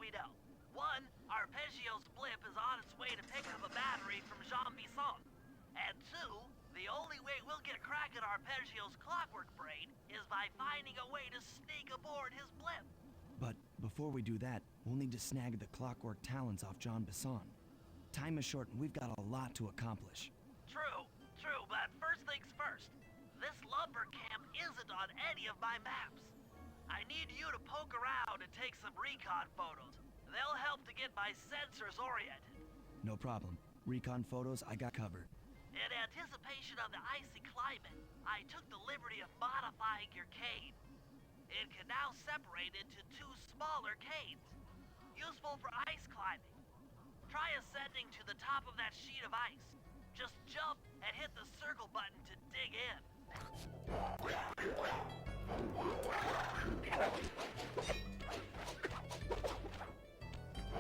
we know. One, Arpeggio's blip is on its way to pick up a battery from Jean Bisson. And two, the only way we'll get a crack at Arpeggio's clockwork brain is by finding a way to sneak aboard his blip. But before we do that, we'll need to snag the clockwork talons off Jean Bisson. Time is short and we've got a lot to accomplish. True, but first things first. This lumber camp isn't on any of my maps. I need you to poke around and take some recon photos. They'll help to get my sensors oriented. No problem. Recon photos, I got covered. In anticipation of the icy climate, I took the liberty of modifying your cave. It can now separate into two smaller caves, useful for ice climbing. Try ascending to the top of that sheet of ice. Just jump and hit the circle button to dig in.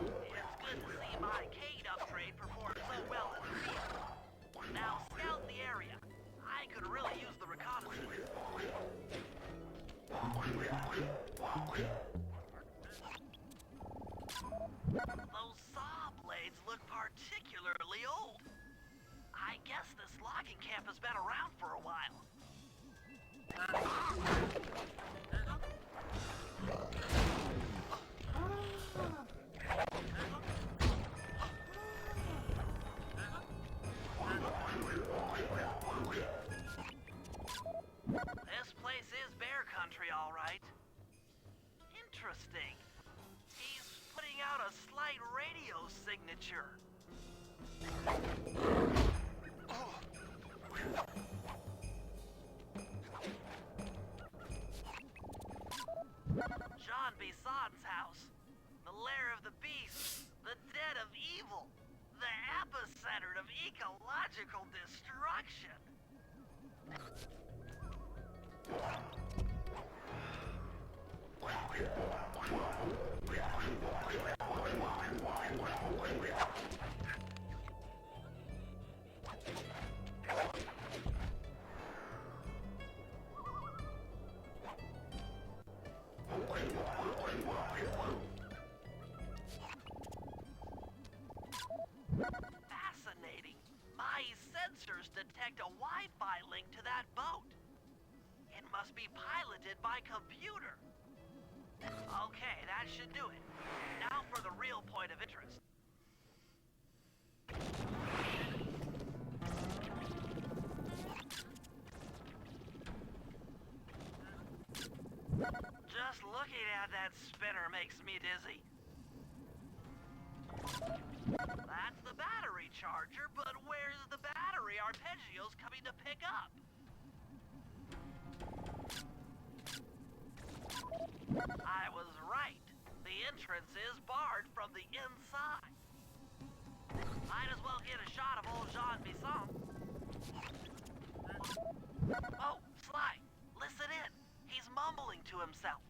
It's good to see my Cade upgrade perform so well in the field. Now scout the area. I could really use the reconnaissance. Those saw blades look particularly old. I guess this logging camp has been around for a while. This place is bear country, all right. Interesting. He's putting out a slight radio signature. Jean Bisson's house. The lair of the beast. The den of evil. The epicenter of ecological destruction. Fascinating. My sensors detect a Wi-Fi link to that boat. It must be piloted by computer. Okay, that should do it. Now for the real point of interest. Just looking at that spinner makes me dizzy. That's the battery charger, but where's the battery Arpeggio's coming to pick up? I was right. The entrance is barred from the inside. Might as well get a shot of old Jean Bisson. Oh, Sly, listen in. He's mumbling to himself.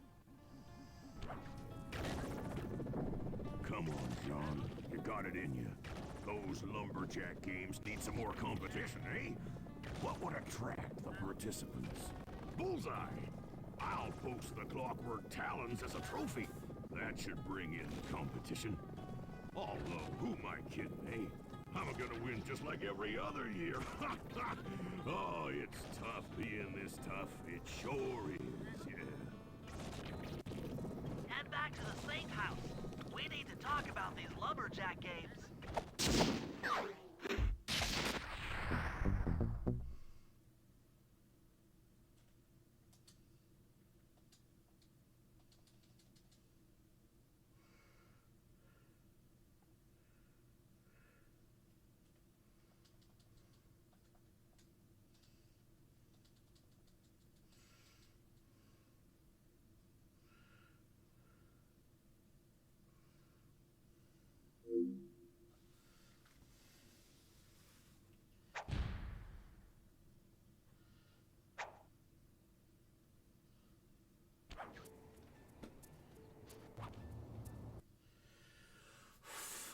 Come on, Jean. You got it in you. Those lumberjack games need some more competition, eh? What would attract the participants? Bullseye! I'll post the clockwork talons as a trophy. That should bring in the competition. Although, who am I kidding, eh? I'm gonna win just like every other year. Oh, it's tough being this tough. It sure is, yeah. Head back to the safe house. We need to talk about these lumberjack games.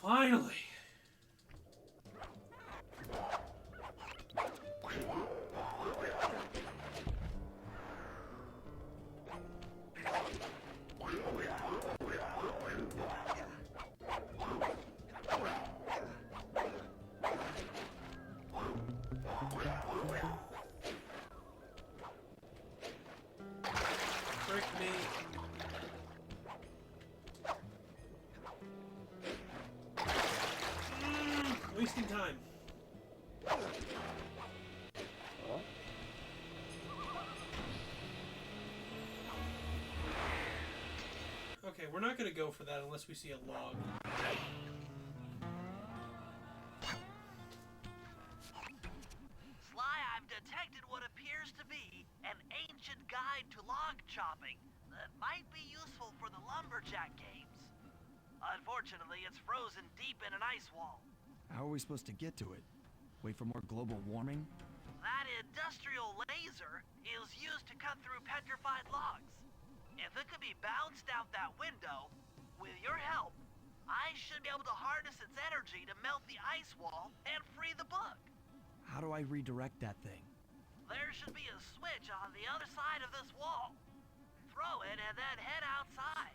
Finally! Frick me. Wasting time. Okay, we're not gonna go for that unless we see a log. Sly, I've detected what appears to be an ancient guide to log chopping that might be useful for the lumberjack games. Unfortunately, it's frozen deep in an ice wall. How are we supposed to get to it? Wait for more global warming? That industrial laser is used to cut through petrified logs. If it could be bounced out that window, with your help, I should be able to harness its energy to melt the ice wall and free the book. How do I redirect that thing? There should be a switch on the other side of this wall. Throw it and then head outside.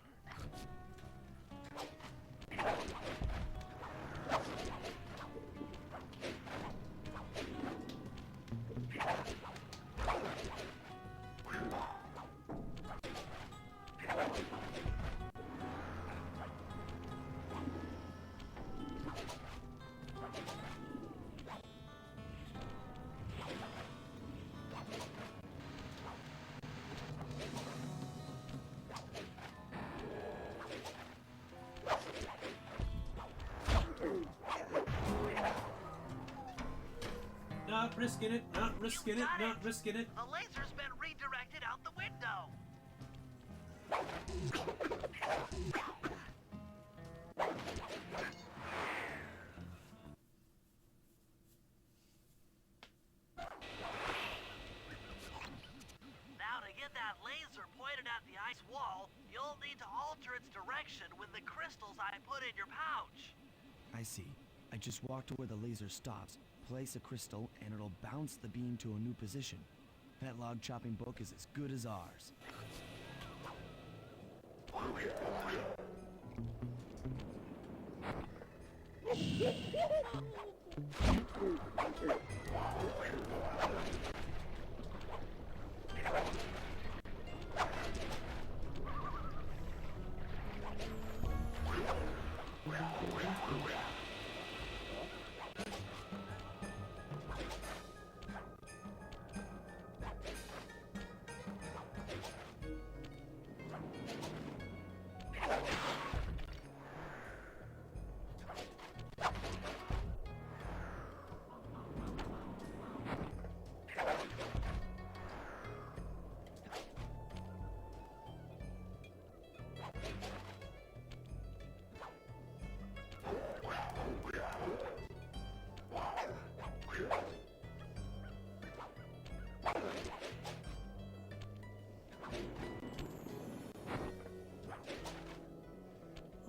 Not risking it, not risking it, not risking it. The laser's been redirected out the window. Now to get that laser pointed at the ice wall, you'll need to alter its direction with the crystals I put in your pouch. I see. I just walk to where the laser stops, place a crystal, and it'll bounce the beam to a new position. That log chopping book is as good as ours.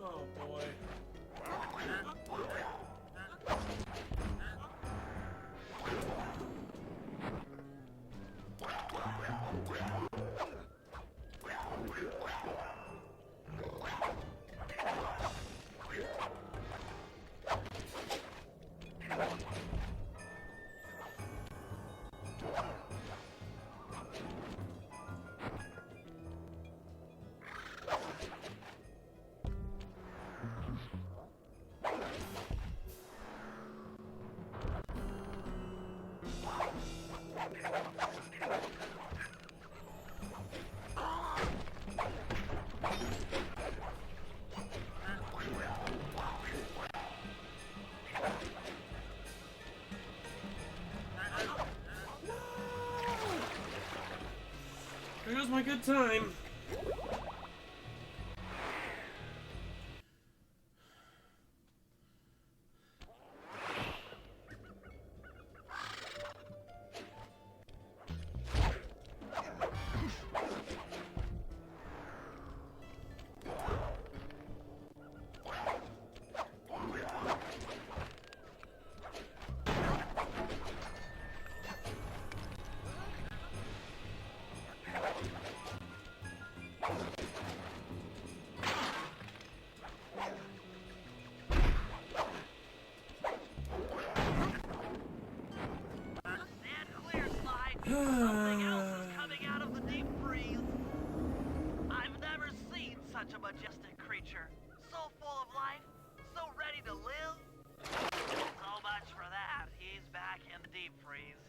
Oh boy. There goes my good time. Something else is coming out of the deep freeze. I've never seen such a majestic creature. So full of life, so ready to live. So much for that. He's back in the deep freeze.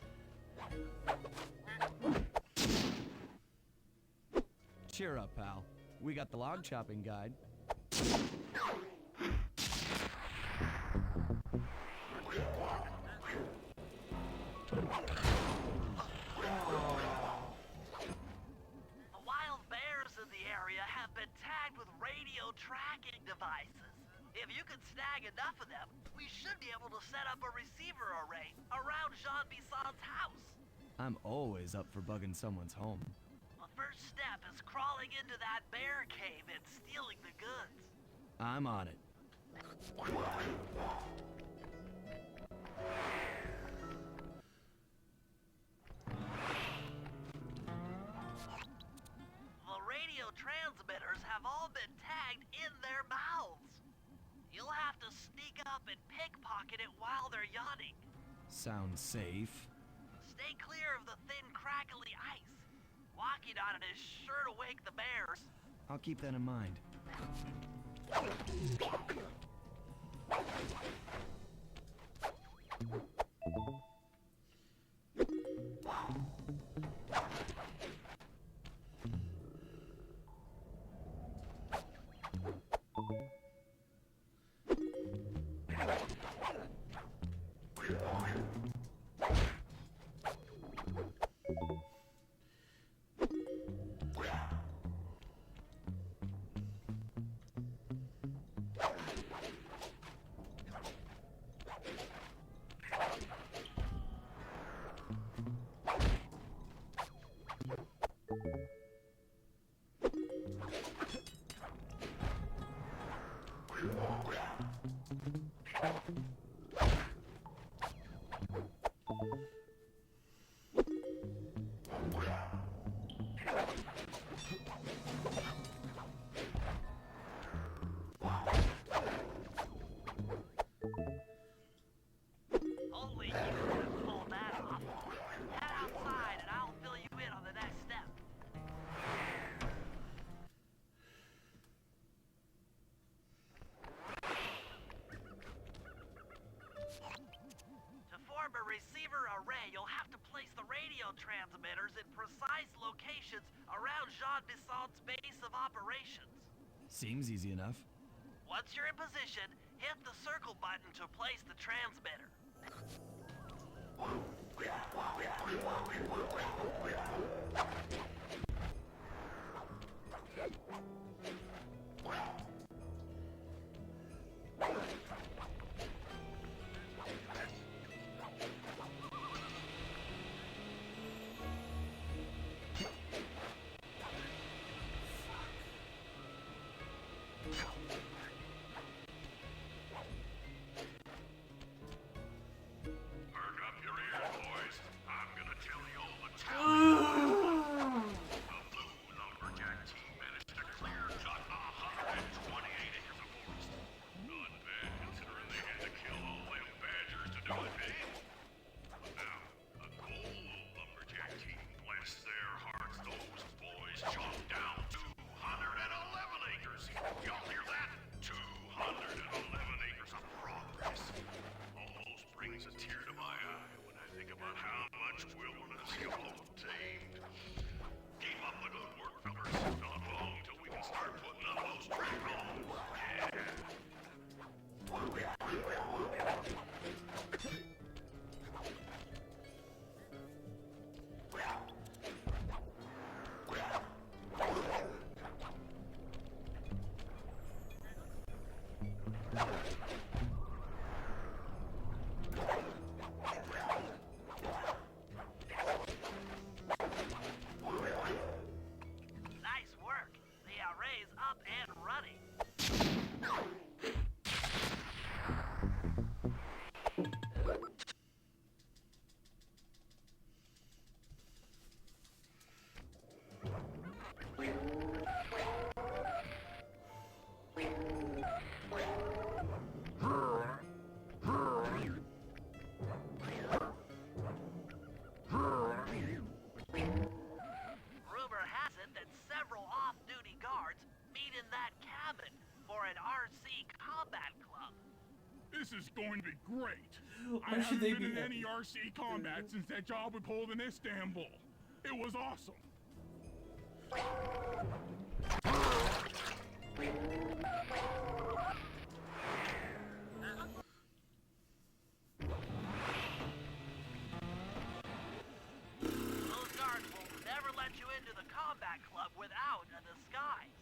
Cheer up, pal. We got the log chopping guide. The wild bears in the area have been tagged with radio tracking devices. If you can snag enough of them, we should be able to set up a receiver array around Jean Bisson's house. I'm always up for bugging someone's home. The first step is crawling into that bear cave and stealing the goods. I'm on it. The radio transmitters have all been tagged in their mouths. You'll have to sneak up and pickpocket it while they're yawning. Sounds safe. Stay clear of the thin, crackly ice. Walking on it is sure to wake the bears. I'll keep that in mind. Only you can pull that off. Head outside and I'll fill you in on the next step. To form a receiver array, you'll have to place the radio transmitters in precise locations around Jean Bisson's base of operations. Seems easy enough. Once you're in position, hit the circle button to place the transmitter. Perk up your ears, boys. I'm gonna tell you all the tale. The Blue Lumberjack team managed to clear cut 128 acres of forest. Not bad considering they had to kill all them badgers to do it, eh? But now, the Gold Lumberjack team, bless their hearts, those boys chopped down 211 acres. Y'all hear that? 211 acres of progress. Almost brings a tear to my eye when I think about how much wilderness y'all have tamed. Keep up the good work, fellas. Not long till we can start putting up those track homes. Yeah. Nice work. The array's up and running. This is going to be great. Why I should haven't they been be in happy? any RC combat since that job we pulled in Istanbul. It was awesome. Those guards will never let you into the combat club without a disguise.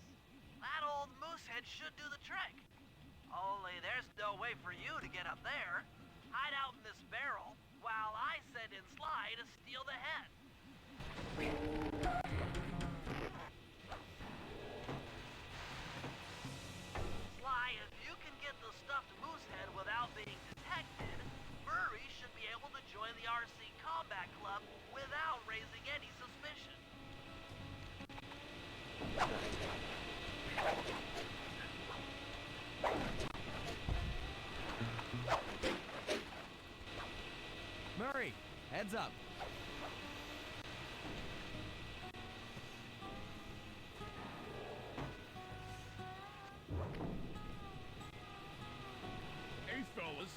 That old moosehead should do the trick. Only there's no way for you to get up there. Hide out in this barrel while I send in Sly to steal the head. Sly, if you can get the stuffed moosehead without being detected, Murray should be able to join the RC Combat Club without raising any suspicion. Murray, heads up. Hey, fellas,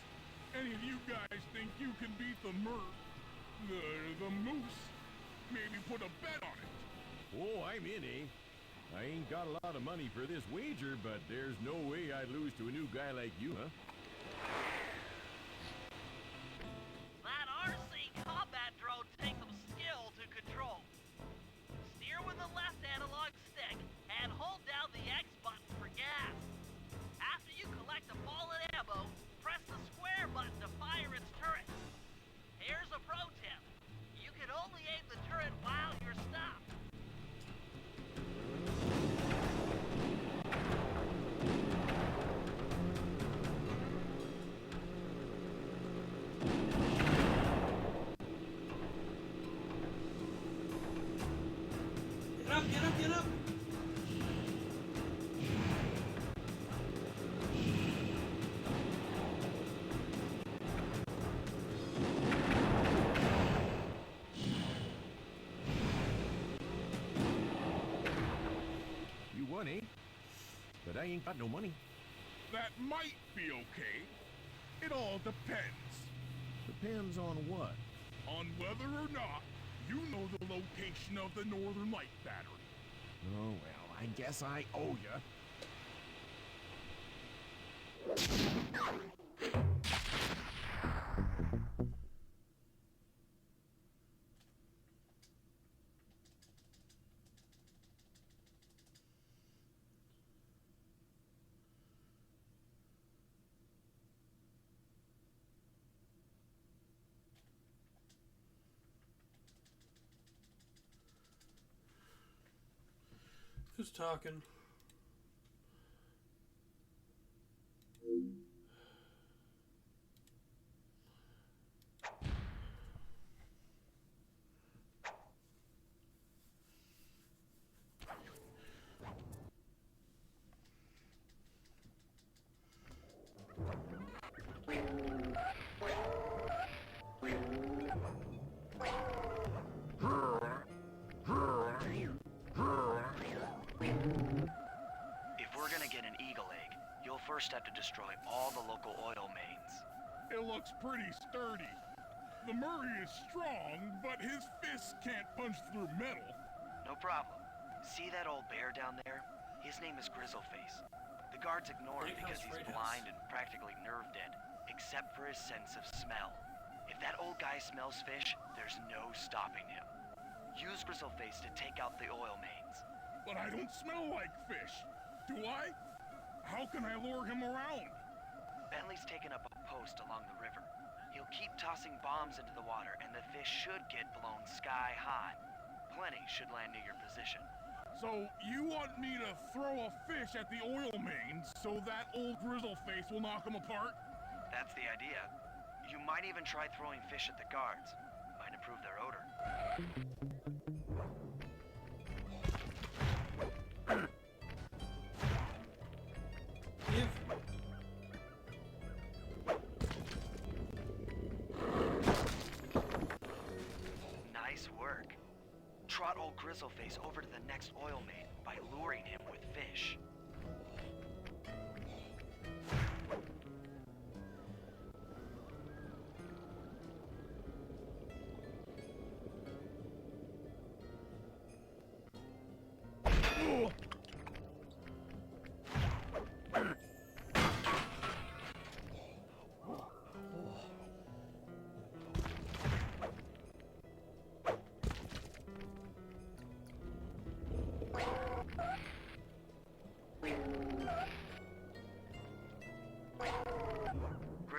any of you guys think you can beat the moose? Maybe put a bet on it. Oh, I'm in, eh? I ain't got a lot of money for this wager, but there's no way I'd lose to a new guy like you, huh? That RC combat drone takes some skill to control. Steer with the left analog stick and hold down the X button for gas. After you collect a fallen ammo, press the square button to fire its turret. Here's a pro tip. You can only aim the turret while you're stopped. Get up, get up, get up! You won, eh? But I ain't got no money. That might be okay. It all depends Depends on what? on whether or not you know the location of the Northern Light Battery. Oh, well, I guess I owe ya. Who's talking? If we're gonna get an eagle egg, you'll first have to destroy all the local oil mains. It looks pretty sturdy. The Murray is strong, but his fists can't punch through metal. No problem. See that old bear down there? His name is Grizzleface. The guards ignore him because he's blind and practically nerve dead, except for his sense of smell. If that old guy smells fish, there's no stopping him. Use Grizzleface to take out the oil mains. But I don't smell like fish. Do I? How can I lure him around? Bentley's taken up a post along the river. He'll keep tossing bombs into the water, and the fish should get blown sky high. Plenty should land near your position. So you want me to throw a fish at the oil mains so that old Grizzleface will knock him apart? That's the idea. You might even try throwing fish at the guards. Might improve their odor. Give. Nice work. Trot old Grizzleface over to the next oil main by luring him with fish.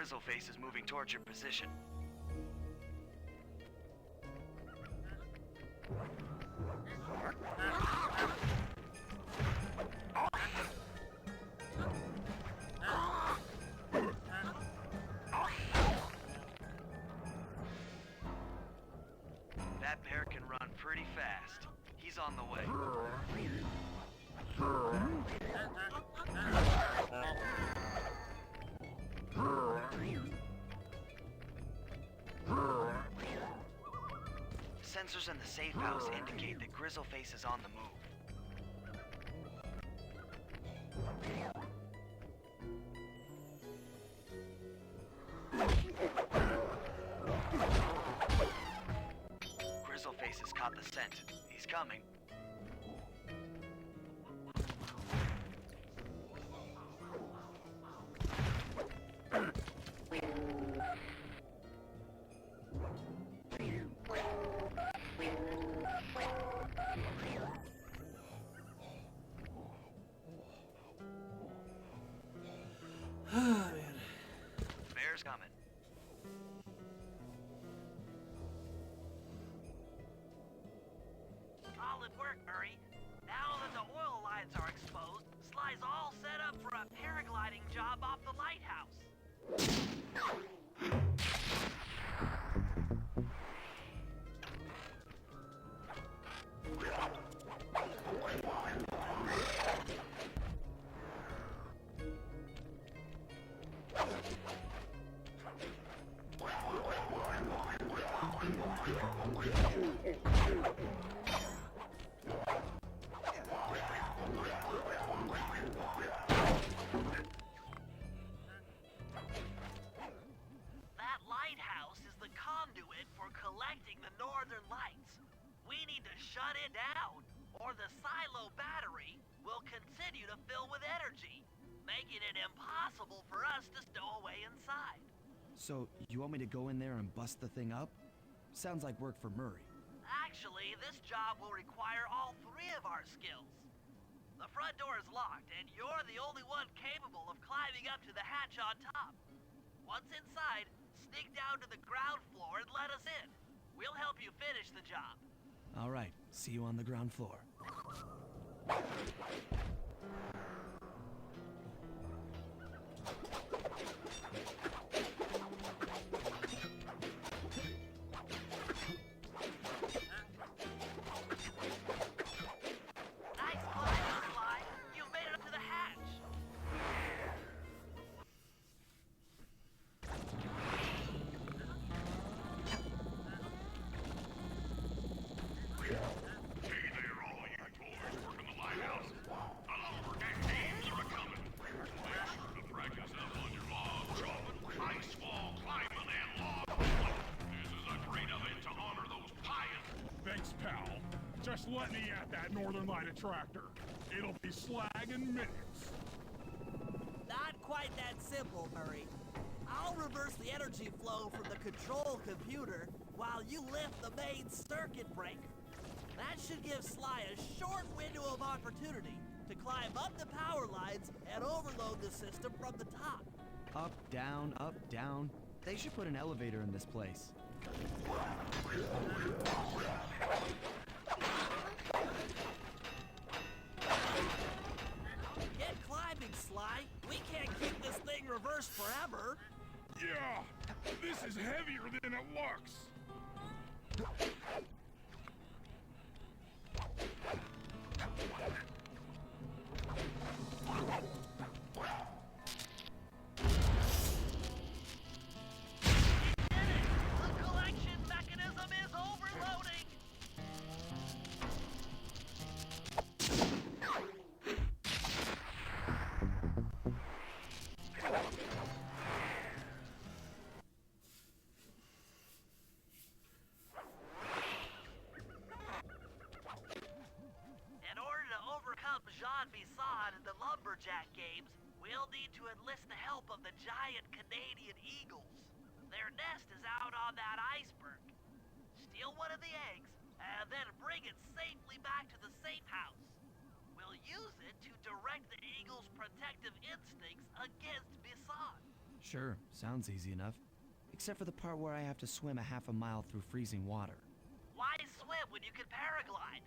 Grizzleface is moving towards your position. That bear can run pretty fast. He's on the way. Sensors in the safe house indicate that Grizzleface is on the move. Grizzleface has caught the scent. He's coming. Ah, man. Bear's coming. Solid work, Murray. Now that the oil lines are exposed, Sly's all set up for a paragliding job off the lighthouse. That lighthouse is the conduit for collecting the northern lights. We need to shut it down, or the silo battery will continue to fill with energy, making it impossible for us to stow away inside. So, you want me to go in there and bust the thing up? Sounds like work for Murray. Actually, this job will require all three of our skills. The front door is locked, and you're the only one capable of climbing up to the hatch on top. Once inside, sneak down to the ground floor and let us in. We'll help you finish the job. All right, see you on the ground floor. Nice climb, Sly. You made it up to the hatch. Hey there, all you boys working the lighthouse. The lumberjack games are a-coming. Make sure to practice up on your log chopping, ice wall climbing, and log pulling. This is a great event to honor those pioneers. Thanks, pal. Just let me at that Northern Light attractor. It'll be slag in minutes. Not quite that simple, Murray. I'll reverse the energy flow from the control computer while you lift the main circuit breaker. That should give Sly a short window of opportunity to climb up the power lines and overload the system from the top. Up, down, up, down. They should put an elevator in this place. Get climbing, Sly. We can't keep this thing reversed forever. Yeah, this is heavier than it looks. We did it! The collection mechanism is overloading! In order to overcome Jean Bisson in the lumberjack games, we'll need to enlist the help of the giant Canadian eagles. Their nest is out on that iceberg. Steal one of the eggs, and then bring it safely back to the safe house. We'll use it to direct the eagles' protective instincts against Bisson. Sure, sounds easy enough. Except for the part where I have to swim a half a mile through freezing water. Why swim when you can paraglide?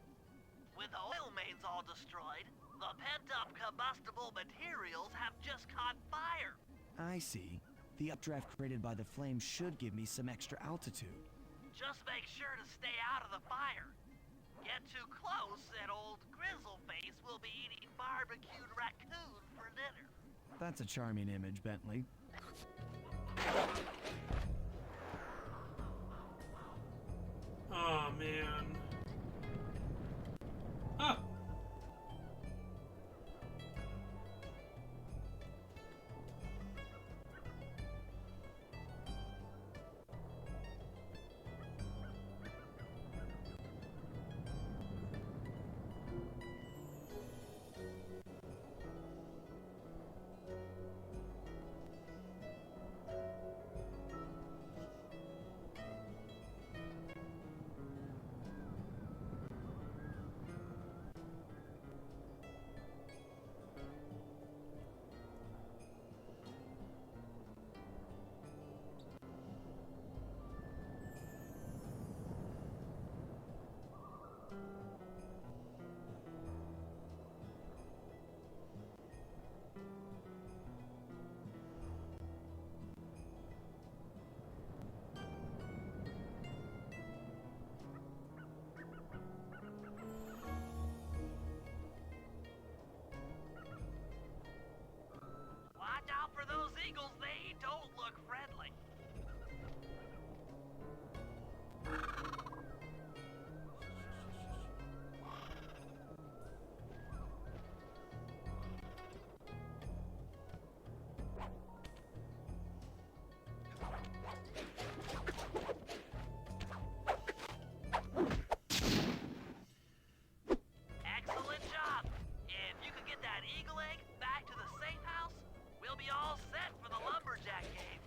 With the oil mains all destroyed, the pent-up combustible materials have just caught fire. I see. The updraft created by the flame should give me some extra altitude. Just make sure to stay out of the fire. Get too close and old Grizzleface will be eating barbecued raccoon for dinner. That's a charming image, Bentley. Oh man. Ah! Watch out for those eagles, they don't look friendly. Excellent job. If you could get that eagle egg back to the safe house, we'll be all set for the lumberjack games.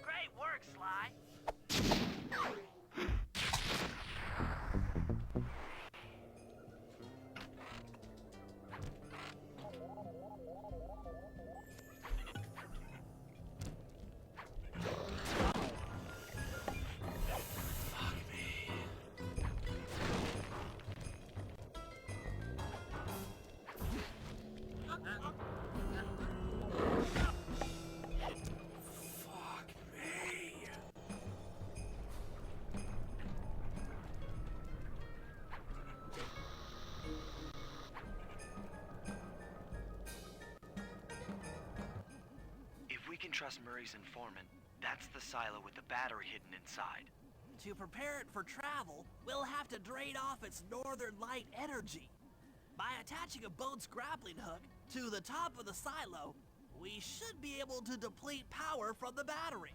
Great work, Sly. If we can trust Murray's informant, that's the silo with the battery hidden inside. To prepare it for travel, we'll have to drain off its northern light energy. By attaching a boat's grappling hook to the top of the silo, we should be able to deplete power from the battery.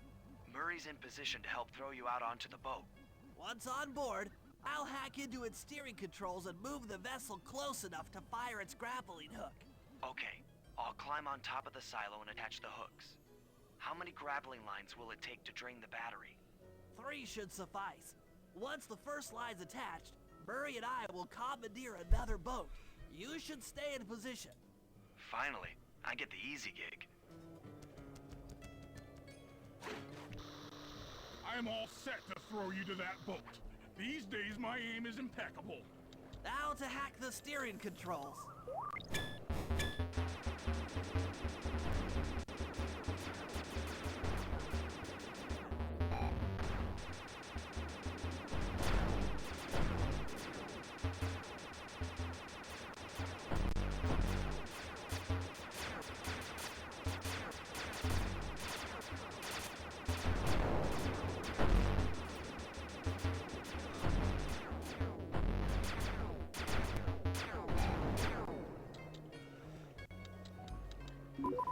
Murray's in position to help throw you out onto the boat. Once on board, I'll hack into its steering controls and move the vessel close enough to fire its grappling hook. Okay, I'll climb on top of the silo and attach the hooks. How many grappling lines will it take to drain the battery? 3 should suffice. Once the first line's attached, Murray and I will commandeer another boat. You should stay in position. Finally, I get the easy gig. I'm all set to throw you to that boat. These days, my aim is impeccable. Now to hack the steering controls.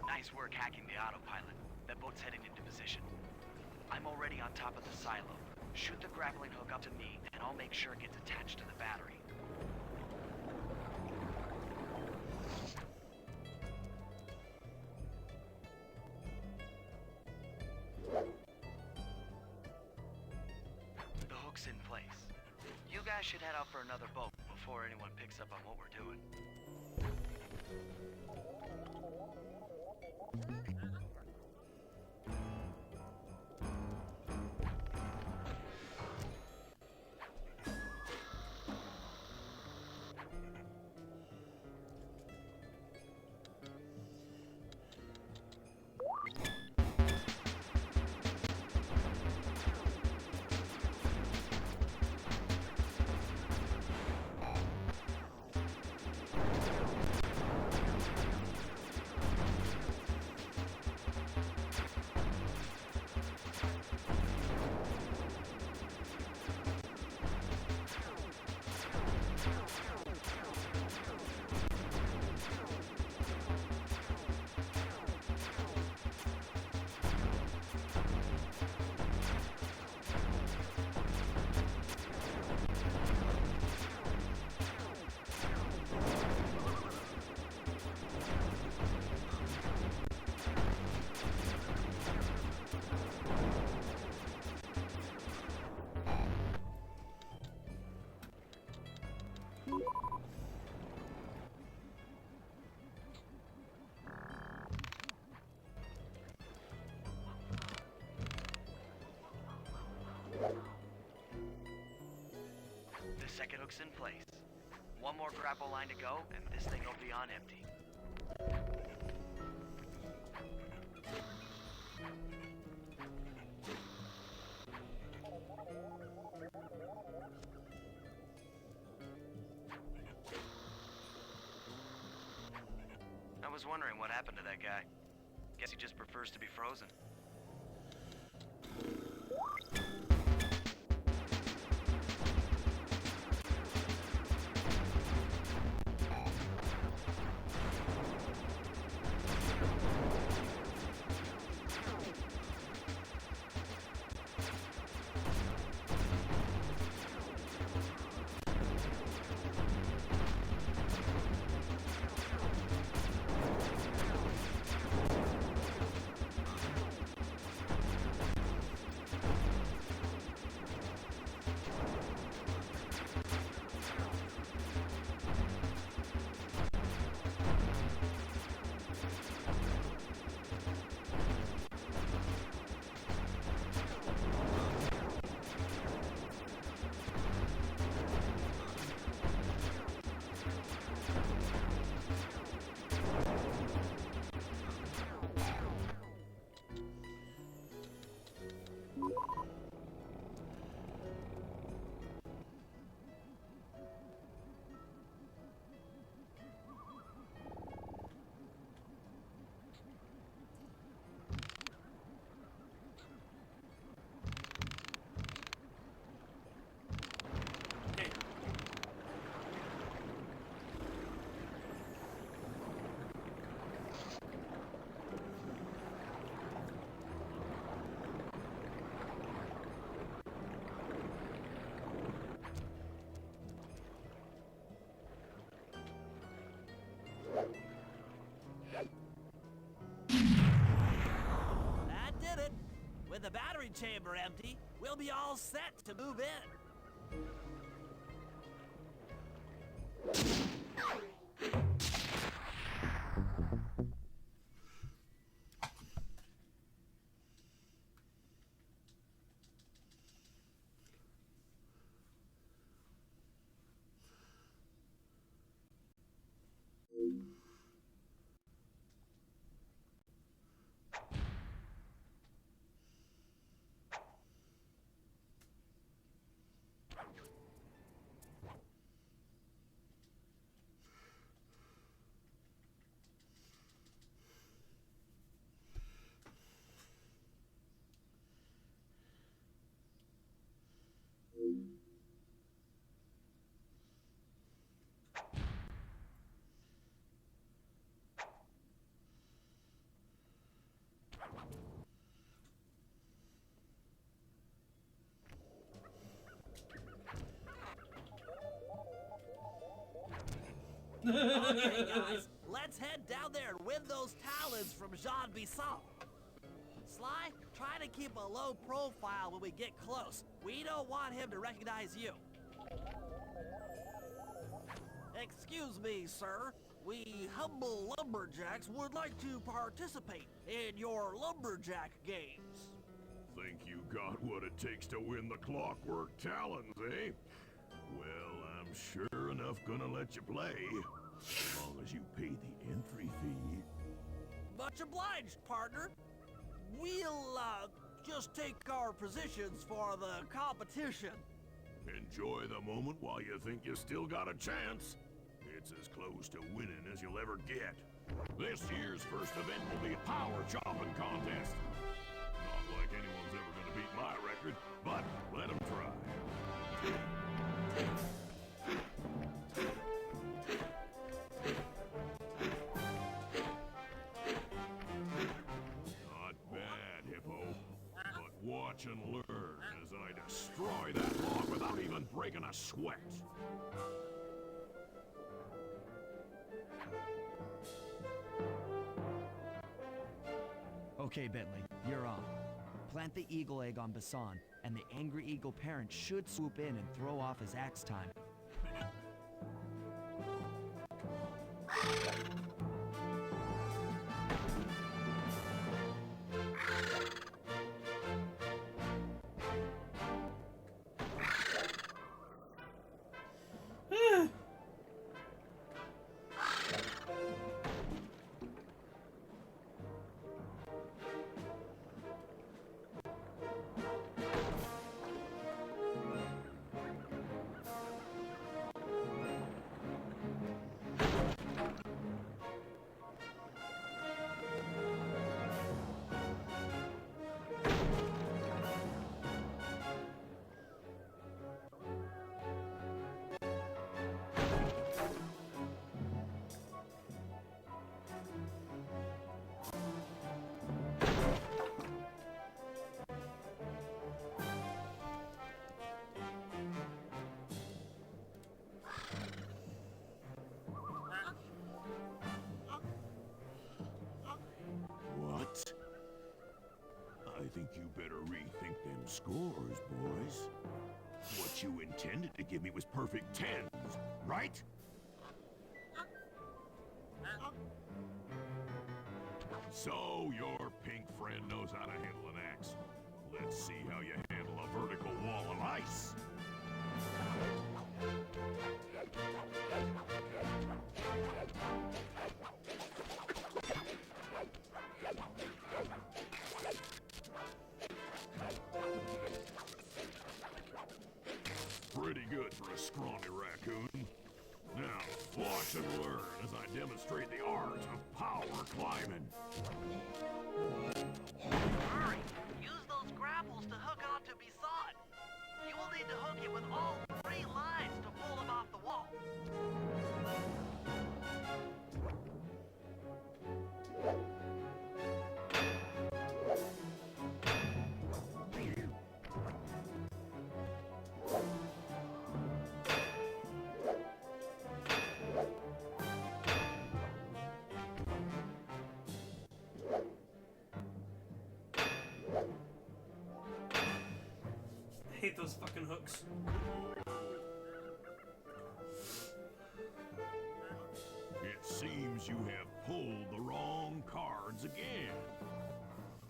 Nice work hacking the autopilot. That boat's heading into position. I'm already on top of the silo. Shoot the grappling hook up to me, and I'll make sure it gets attached to the battery. hook's in place. You guys should head out for another boat before anyone picks up on what we're doing. The second hook's in place. One more grapple line to go, and this thing will be on empty. I was wondering what happened to that guy. Guess he just prefers to be frozen. That did it. With the battery chamber empty, we'll be all set to move in. Okay, guys, let's head down there and win those talons from Jean Bisson. Sly, try Try to keep a low profile when we get close. We don't want him to recognize you. Excuse me, sir. We humble lumberjacks would like to participate in your lumberjack games. Think you got what it takes to win the Clockwork Talons, eh? Well, I'm sure enough gonna let you play, as long as you pay the entry fee. Much obliged, partner. We'll, just take our positions for the competition. Enjoy the moment while you think you still got a chance. It's as close to winning as you'll ever get. This year's first event will be a power chopping contest. Not like anyone's ever gonna beat my record, but let them try. Not bad, Hippo. But watch and learn as I destroy that log without even breaking a sweat. Okay, Bentley, you're on. Plant the eagle egg on Basan, and the angry eagle parent should swoop in and throw off his axe time. What? I think you better rethink them scores, boys. What you intended to give me was perfect tens, right? So your pink friend knows how to handle an axe. Let's see how you handle a vertical wall of ice. Pretty good for a scrawny raccoon. Now, watch and learn as I demonstrate the art of power climbing. Hurry! Use those grapples to hook onto Basan. You will need to hook it with all 3 lines to pull him off the wall. I hate those fucking hooks. It seems you have pulled the wrong cards again.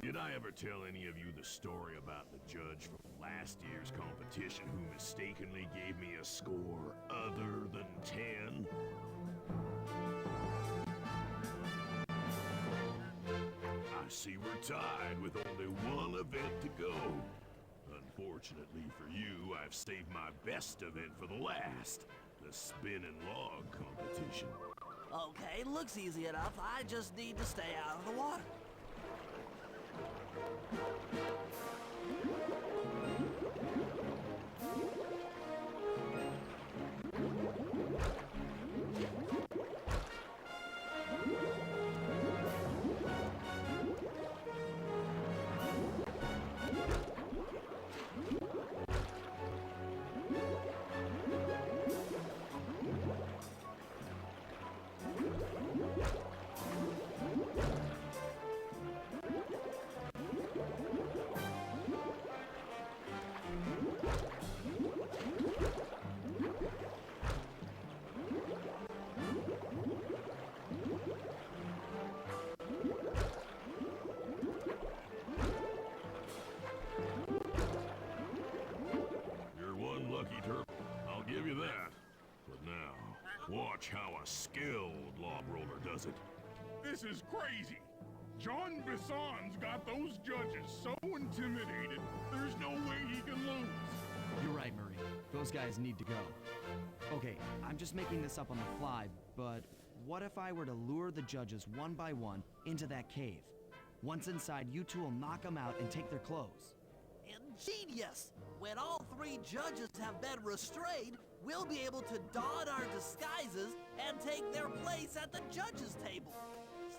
Did I ever tell any of you the story about the judge from last year's competition who mistakenly gave me a score other than 10? I see we're tied with only one event to go. Unfortunately for you, I've saved my best event for the last, the spinning log competition. Okay, looks easy enough. I just need to stay out of the water. watch how a skilled log roller does it. This is crazy. John Bisson's got those judges so intimidated, there's no way he can lose. You're right, Murray. Those guys need to go. Okay, I'm just making this up on the fly, but what if I were to lure the judges one by one into that cave? Once inside, you two will knock them out and take their clothes. Ingenious! When all 3 judges have been restrained, we'll be able to don our disguises and take their place at the judges' table.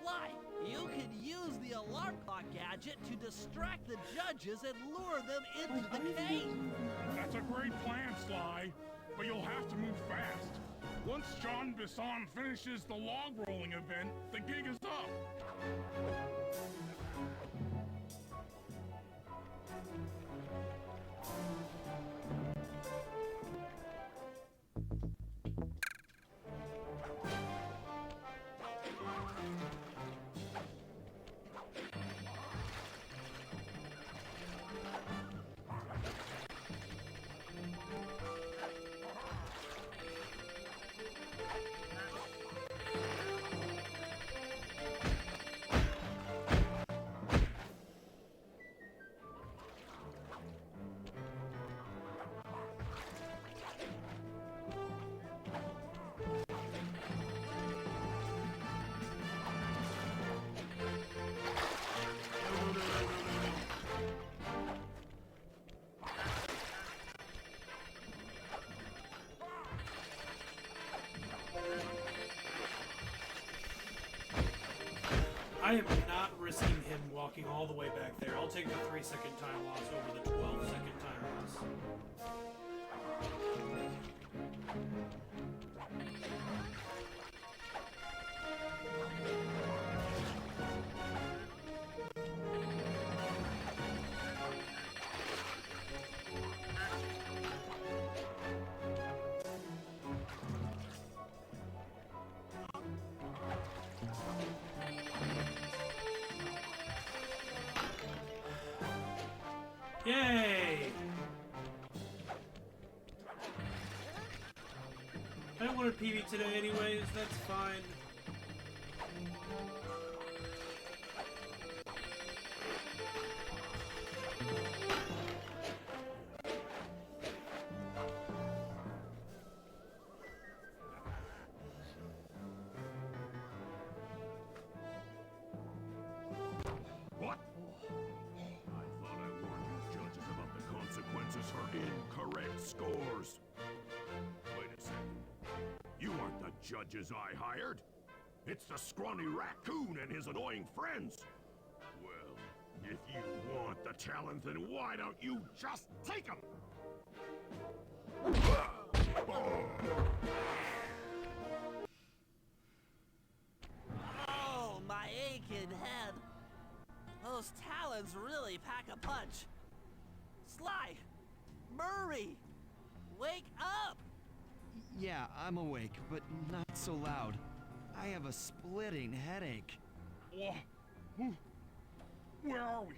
Sly, you can use the alarm clock gadget to distract the judges and lure them into the cave. That's a great plan, Sly, but you'll have to move fast. Once John Bisson finishes the log rolling event, the gig is up. I am not risking him walking all the way back there. I'll take the 3-second time loss over the 12-second time loss. Yay! I don't want a PB today anyways, that's fine. What? I thought I warned you judges about the consequences for incorrect scores. Wait a second. You aren't the judges I hired. It's the scrawny raccoon and his annoying friends. Well, if you want the talent, then why don't you just take them? Oh, my aching head. Those talons really pack a punch. Sly! Murray! Wake up! Yeah, I'm awake, but not so loud. I have a splitting headache. Where are we?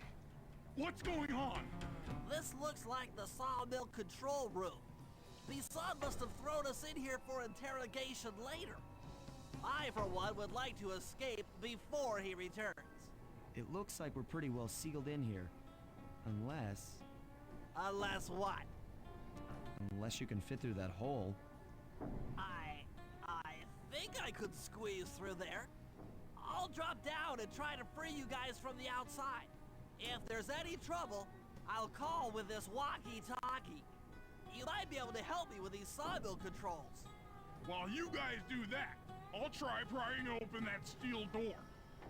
What's going on? This looks like the sawmill control room. Bisson must have thrown us in here for interrogation later. I, for one, would like to escape before he returns. It looks like we're pretty well sealed in here. Unless... Unless what? Unless you can fit through that hole. I think I could squeeze through there. I'll drop down and try to free you guys from the outside. If there's any trouble, I'll call with this walkie-talkie. You might be able to help me with these sawmill controls. While you guys do that, I'll try prying open that steel door.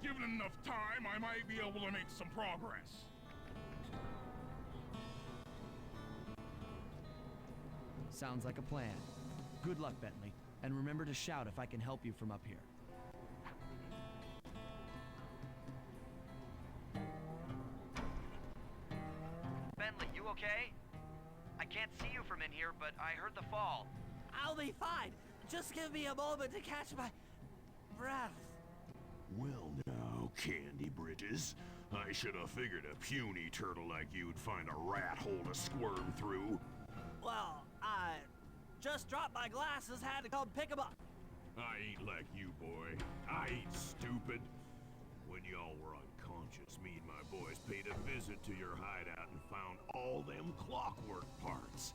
Given enough time, I might be able to make some progress. Sounds like a plan. Good luck, Bentley. And remember to shout if I can help you from up here. Bentley, you okay? I can't see you from in here, but I heard the fall. I'll be fine. Just give me a moment to catch my breath. Well now, Candy Bridges. I should have figured a puny turtle like you'd find a rat hole to squirm through. Well, I just dropped my glasses, had to come pick them up. I ain't like you, boy. I ain't stupid. When y'all were unconscious, me and my boys paid a visit to your hideout and found all them clockwork parts.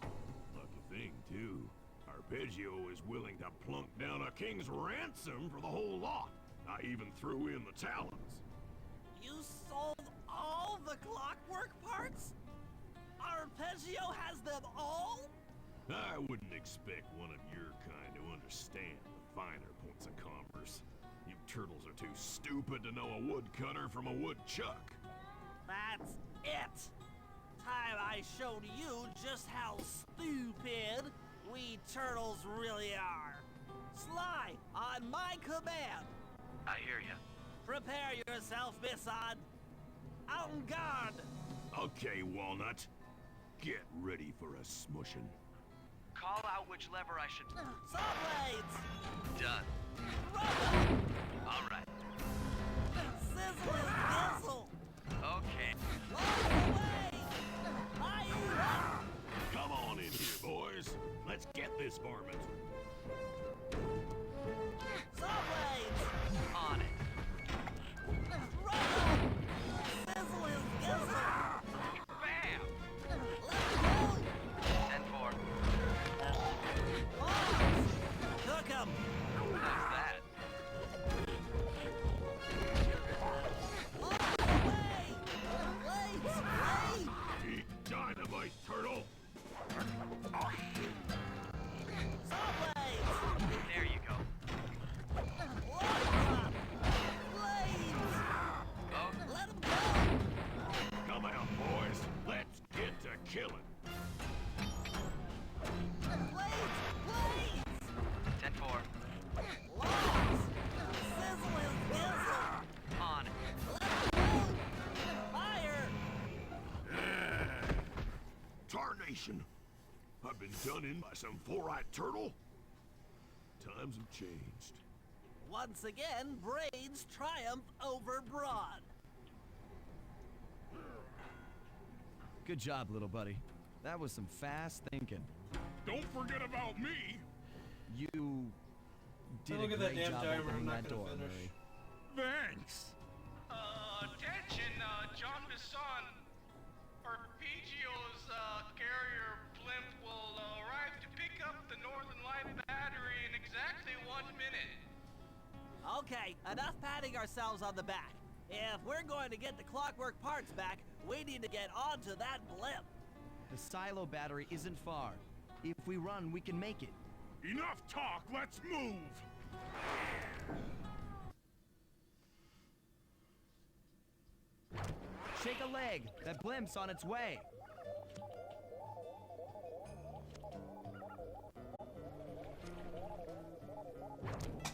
Lucky thing, too. Arpeggio is willing to plunk down a king's ransom for the whole lot. I even threw in the talons. You sold all the clockwork parts? Arpeggio has them all? I wouldn't expect one of your kind to understand the finer points of commerce. You turtles are too stupid to know a woodcutter from a woodchuck. That's it! Time I showed you just how stupid we turtles really are. Sly, on my command! I hear ya. Prepare yourself, Bisson! En garde! Okay, Walnut. Get ready for a smushin'. Call out which lever I should... Saw blades! Done. Rubber! All right. Sizzle and dizzle! Okay. Lock away! Hi-ya! Come on in here, boys. Let's get this varmint. Saw blades! On it. Rubber! Sizzle and dizzle! Bam! Let's go! 10-4. Bombs! Cook 'em! How's that? Lock away! Blades! Blades! Eat dynamite, turtle. Saw blades! There you go. Lock drop! Blades! Oh, Let 'em go! Come on, boys. Let's get to killing. Blades! Blades! 10-4. Logs! Sizzle and dizzle! On it. Let 'em go! Fire! Tarnation. I've been done in by some four-eyed turtle. Times have changed. Once again, Brains triumph over Brawn. Good job, little buddy. That was some fast thinking. Don't forget about me. You did Look a at that great damn job timer, opening I'm not that gonna door, finish. Murray. Thanks. Attention, John Bisson. Arpeggio's carrier blimp will arrive to pick up the Northern Light battery in exactly 1 minute. Okay, enough patting ourselves on the back. If we're going to get the clockwork parts back, we need to get onto that blimp. The silo battery isn't far. If we run, we can make it. Enough talk. Let's move. Shake a leg. That blimp's on its way.